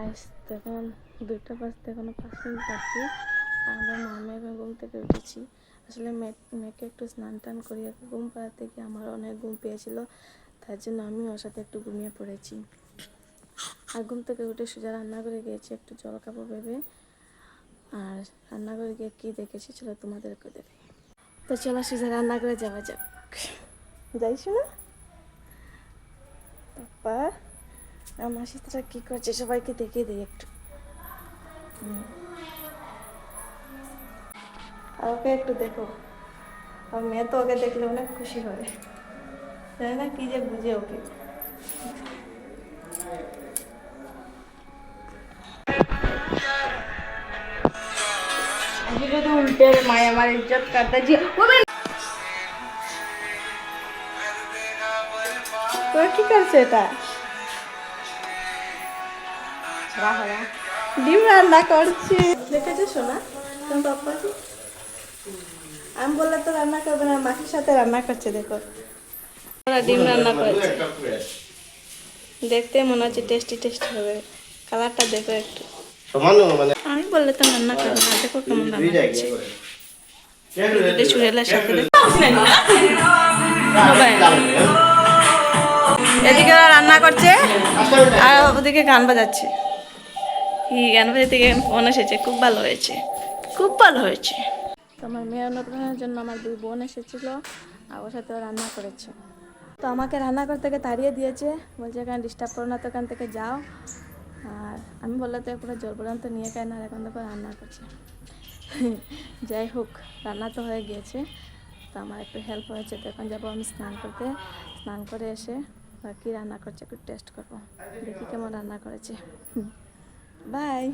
Guys তখন 2টা বাজতে এখনো 5 মিনিট বাকি। আমরা মামা এখন ঘুম থেকে উঠেছি। আসলে মেয়েকে একটু স্নান টান করিয়ে ঘুম পাড়াতে গিয়ে আমার অনেক ঘুম পেয়েছিল, তার জন্য আমি ওর সাথে একটু ঘুমিয়ে পড়েছি। আর ঘুম থেকে উঠে সোজা রান্না করে গিয়েছি একটু জল খাবো ভেবে। আর রান্না করে গিয়ে কী দেখেছি চলো তোমাদেরকে দেখাই। তো চলো সোজা রান্না করে যাওয়া যাক। যাইছো না পাপা? আমার সাথে কী করছে সবাইকে দেখিয়ে দিই একটু। আর ওকে একটু দেখো, আর মেয়ে তো ওকে দেখলে অনেক খুশি হয়, জানি না কি যে বুঝে ওকে। अभी तो उल्टे माया हमारी इज्जत करता जी वो मैं तो কি করছে এটা? রাহা ডিম রান্না করছি, দেখেছো শোনা তোমার পাপ্পাজি? আমি বললে তো রান্না করবে না, মাসির সাথে রান্না করছে। দেখো ওরা ডিম রান্না করেছে, দেখতে মনে হচ্ছে টেস্টি টেস্টি হবে। কালারটা দেখো একটু। আমি বললে তো রান্না করবে না, দেখো কেমন রান্না করছে। চুড়েলার সাথে এদিকে ওরা রান্না করছে আর ওদিকে গান বাজাচ্ছে। কি গান বাজাতে গিয়ে ফোন এসেছে, খুব ভালো হয়েছে, খুব ভালো হয়েছে। তো আমার মেয়ে অন্নপ্রাশনের জন্য আমার 2 বোন এসেছিলো আর ওর সাথে রান্না করেছে। তো আমাকে রান্না করতে গিয়ে তাড়িয়ে দিয়েছে, বলছে এখানে ডিস্টার্ব করো না, তো এখান থেকে যাও। আর আমি বললে তো পুরো জোর পর্যন্ত নিয়ে খাই না, এখন তো রান্না করছে। যাই হোক, রান্না তো হয়ে গিয়েছে, তো আমার একটু হেল্প হয়েছে। তো এখন যাবো আমি স্নান করতে, স্নান করে এসে কী রান্না করছে একটু টেস্ট করবো, দেখি কেমন রান্না করেছে। বাই।